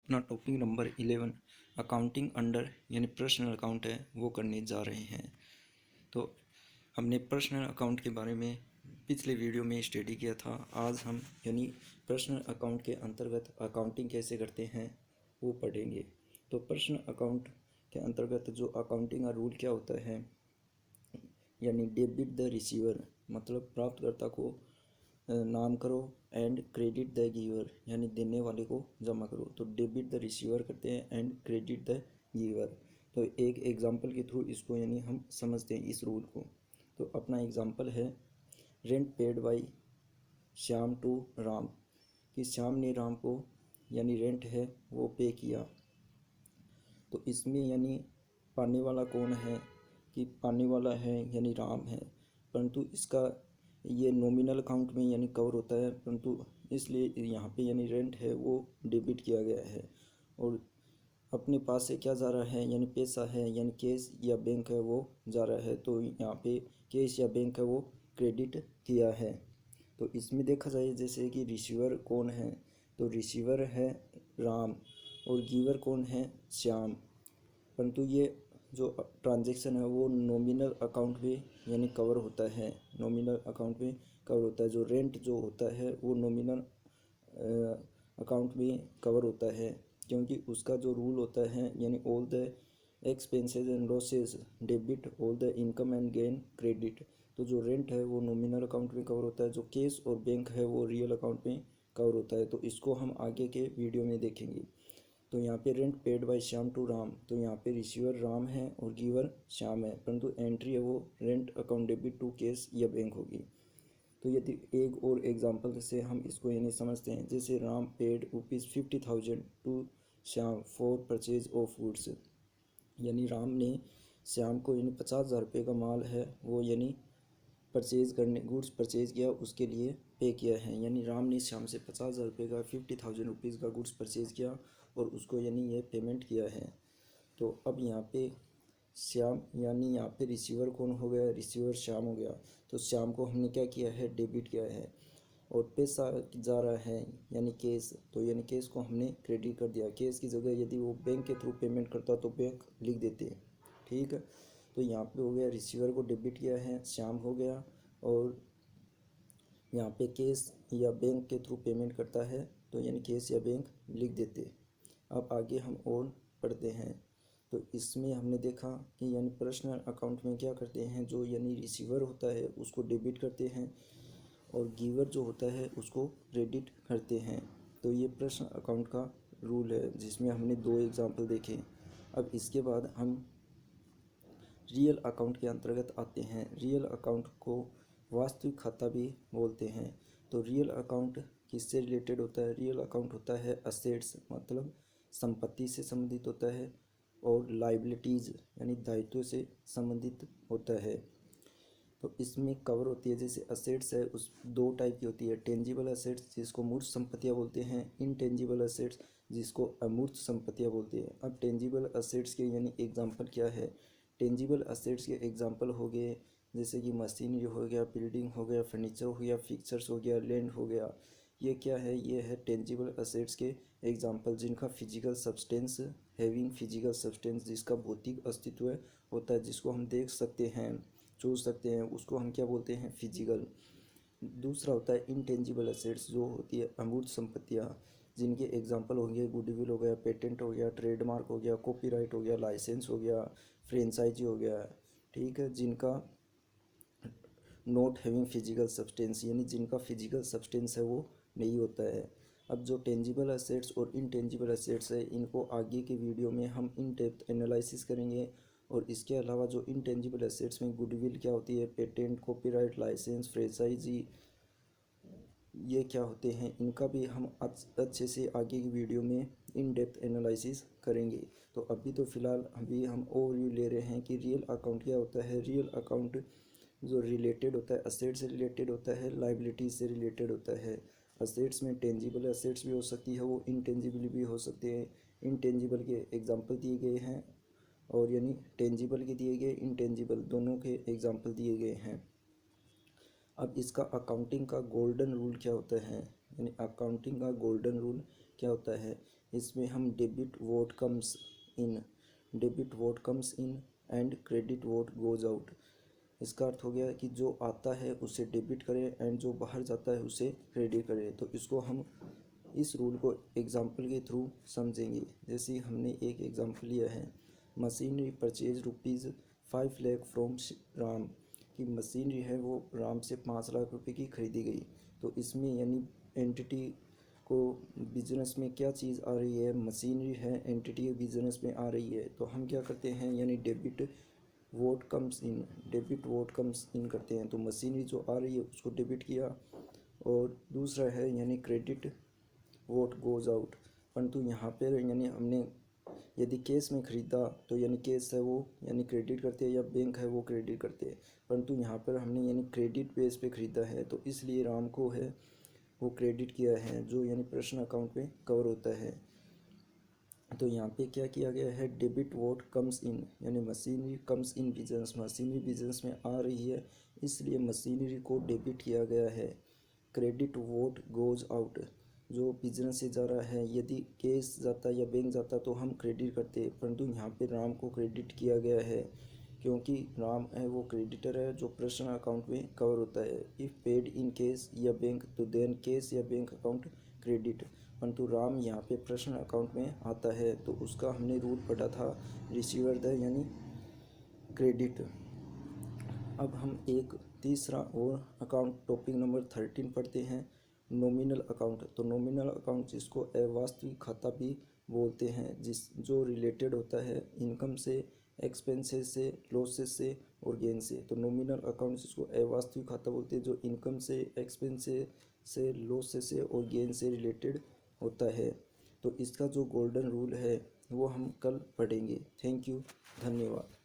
अपना topic number 11 accounting under यानी personal account है वो करने जा रहे हैं। तो हमने पर्सनल अकाउंट के बारे में पिछले वीडियो में स्टडी किया था। आज हम यानी पर्सनल अकाउंट के अंतर्गत अकाउंटिंग कैसे करते हैं वो पढ़ेंगे। तो पर्सनल अकाउंट के अंतर्गत जो अकाउंटिंग का रूल क्या होता है, यानी डेबिट द रिसीवर मतलब प्राप्तकर्ता को नाम करो एंड क्रेडिट द गिवर यानी देने वाले को जमा करो। तो डेबिट द रिसीवर करते हैं एंड क्रेडिट द गिवर। तो एक एग्जांपल के थ्रू इसको यानी हम समझते हैं इस रूल को। तो अपना एग्जांपल है rent paid by Shyam to Ram, कि श्याम ने राम को यानी रेंट है वो पे किया। तो इसमें यानी पाने वाला कौन है, कि पाने वाला है यानी राम है, परंतु इसका ये नॉमिनल अकाउंट में यानी कवर होता है, परंतु इसलिए यहाँ पे यानी रेंट है वो डेबिट किया गया है। और अपने पास से क्या जा रहा है, यानी पैसा है यानी कैश या बैंक है वो जा रहा है, तो यहाँ पे कैश या बैंक है वो क्रेडिट किया है। तो इसमें देखा जाए जैसे कि रिसीवर कौन है, तो रिसीवर है राम और गिवर कौन है श्याम, परंतु ये जो ट्रांजैक्शन है वो नॉमिनल अकाउंट में यानी कवर होता है, नॉमिनल अकाउंट में कवर होता है। जो रेंट जो होता है वो नॉमिनल अकाउंट में कवर होता है, क्योंकि उसका जो रूल होता है यानी all the expenses and losses debit all the income and gain credit. तो जो रेंट है वो नॉमिनल अकाउंट में कवर होता है, जो कैश और बैंक है वो रियल अकाउंट में कवर होता है। तो इसको हम आगे के वीडियो में देखेंगे। तो यहाँ पे rent paid by Shyam to Ram, तो यहाँ पे रिसीवर राम है और गिवर श्याम है, परंतु एंट्री है वो rent account debit to cash या बैंक होगी। तो यदि एक और एग्जांपल से हम इसको यानी समझते हैं, जैसे Ram paid ₹50,000 to Shyam for purchase of goods, यानी राम ने श्याम को यानी 50,000 रुपये का माल है वो यानी परचेज करने गुड्स परचेज किया उसके लिए पे किया है। यानी राम ने श्याम से 50,000 रुपये का 50,000 रुपीज़ का गुड्स परचेज किया और उसको यानी ये पेमेंट किया है। तो अब यहाँ पे श्याम यानी यहाँ पे रिसीवर कौन हो गया, रिसीवर श्याम हो गया। तो श्याम को हमने क्या किया है, डेबिट किया है और पैसा जा रहा है यानी कैश, तो यानी कैश को हमने क्रेडिट कर दिया। कैश की जगह यदि वो बैंक के थ्रू पेमेंट करता तो बैंक लिख देते, ठीक है। तो यहाँ पे हो गया रिसीवर को डेबिट किया है श्याम हो गया, और यहाँ पे कैश या बैंक के थ्रू पेमेंट करता है तो यानी कैश या बैंक लिख देते। अब आगे हम और पढ़ते हैं। तो इसमें हमने देखा कि यानी पर्सनल अकाउंट में क्या करते हैं, जो यानी रिसीवर होता है उसको डेबिट करते हैं और गिवर जो होता है उसको क्रेडिट करते हैं। तो ये पर्सनल अकाउंट का रूल है जिसमें हमने 2 एग्जांपल देखे। अब इसके बाद हम रियल अकाउंट के अंतर्गत आते हैं। रियल अकाउंट को वास्तविक खाता भी बोलते हैं। तो रियल अकाउंट किससे रिलेटेड होता है, रियल अकाउंट होता है असेट्स मतलब संपत्ति से संबंधित होता है, और लाइबिलिटीज़ यानी दायित्व से संबंधित होता है। तो इसमें कवर होती है, जैसे असेट्स है उस 2 टाइप की होती है, टेंजिबल असेट्स जिसको मूर्त संपत्तियाँ बोलते हैं, इनटेंजिबल असेट्स जिसको अमूर्त संपत्तियाँ बोलते हैं। अब टेंजिबल असेट्स के यानी एग्जांपल क्या है, टेंजिबल असेट्स के एग्जांपल हो गए जैसे कि मशीनरी हो गया, बिल्डिंग हो गया, फर्नीचर हो गया, फिक्सर्स हो गया, लैंड हो गया। ये क्या है, ये है टेंजिबल असेट्स के एग्जांपल जिनका physical substance having physical substance, जिसका भौतिक अस्तित्व होता है, जिसको हम देख सकते हैं छू सकते हैं, उसको हम क्या बोलते हैं, फिजिकल। दूसरा होता है इनटेंजिबल असेट्स, जो होती है अमूर्त संपत्तियाँ, जिनके एग्जांपल हो गए गुडविल हो गया, पेटेंट हो गया, ट्रेडमार्क हो गया, कॉपीराइट हो गया, लाइसेंस हो गया, फ्रेंचाइजी हो गया, ठीक है, जिनका नॉट हैविंग फिजिकल सब्सटेंस यानी जिनका फिजिकल सब्सटेंस है वो नहीं होता है। अब जो टेंजिबल असेट्स और इनटेंजिबल असेट्स है इनको आगे के वीडियो में हम इन डेप्थ एनालिसिस करेंगे। और इसके अलावा जो इनटेंजिबल एसेट्स में गुडविल क्या होती है, पेटेंट, कॉपीराइट, लाइसेंस, फ्रेंचाइजी, ये क्या होते हैं, इनका भी हम अच्छे से आगे की वीडियो में इन डेप्थ एनालिसिस करेंगे। तो अभी तो फ़िलहाल अभी हम ओवरव्यू ले रहे हैं कि रियल अकाउंट क्या होता है। रियल अकाउंट जो रिलेटेड होता है असेट से रिलेटेड होता है, लाइबिलिटीज से रिलेटेड होता है। असेट्स में टेंजिबल असेट्स भी हो सकती है, वो इनटेंजिबल भी हो सकते हैं। इनटेंजिबल के एग्जांपल दिए गए हैं और यानी टेंजिबल के दिए गए, इनटेंजिबल दोनों के एग्जांपल दिए गए हैं। अब इसका अकाउंटिंग का गोल्डन रूल क्या होता है, यानी अकाउंटिंग का गोल्डन रूल क्या होता है, इसमें हम debit vote comes in and credit vote goes out. इसका अर्थ हो गया कि जो आता है उसे डेबिट करें एंड जो बाहर जाता है उसे क्रेडिट करें। तो इसको हम इस रूल को एग्जाम्पल के थ्रू समझेंगे। जैसे हमने एक एग्जाम्पल लिया है, machinery purchase ₹5 lakh from Ram, की मशीनरी है वो राम से 5 लाख रुपए की खरीदी गई। तो इसमें यानी एंटिटी को बिजनेस में क्या चीज़ आ रही है, मशीनरी है, एंटिटी बिजनेस में आ रही है। तो हम क्या करते हैं, यानी डेबिट वोट कम्स इन करते हैं। तो मशीनरी जो आ रही है उसको डेबिट किया। और दूसरा है यानी क्रेडिट वोट गोज आउट, परंतु यहाँ पर यानी हमने यदि केस में ख़रीदा तो यानी केस है वो यानी क्रेडिट करते हैं, या बैंक है वो क्रेडिट करते हैं। परंतु यहाँ पर हमने यानी क्रेडिट बेस पे ख़रीदा है, तो इसलिए राम को है वो क्रेडिट किया है, जो यानी पर्सनल अकाउंट में कवर होता है। तो यहाँ पे क्या किया गया है, डेबिट वोट कम्स इन, यानी machinery comes in business, machinery business में आ रही है इसलिए मशीनरी को डेबिट किया गया है। क्रेडिट वोट गोज आउट, जो बिजनेस से जा रहा है, यदि केस जाता या बैंक जाता तो हम क्रेडिट करते, परंतु यहाँ पे राम को क्रेडिट किया गया है क्योंकि राम है वो क्रेडिटर है जो पर्सनल अकाउंट में कवर होता है। इफ़ पेड इन केस या बैंक तो देन केस या बैंक अकाउंट क्रेडिट, परंतु राम यहाँ पे पर्सनल अकाउंट में आता है तो उसका हमने रूल पढ़ा था, रिसीवर द यानी क्रेडिट। अब हम एक तीसरा और अकाउंट टॉपिक नंबर 13 पढ़ते हैं, नॉमिनल अकाउंट। तो नॉमिनल अकाउंट जिसको अवास्तविक खाता भी बोलते हैं, जो रिलेटेड होता है इनकम से, एक्सपेंसेस से, लॉसेस से और गेन से। तो नॉमिनल अकाउंट जिसको अवास्तविक खाता बोलते हैं, जो इनकम से, एक्सपेंसेस से, लॉसेस से और गेन से रिलेटेड होता है। तो इसका जो गोल्डन रूल है वो हम कल पढ़ेंगे। थैंक यू, धन्यवाद।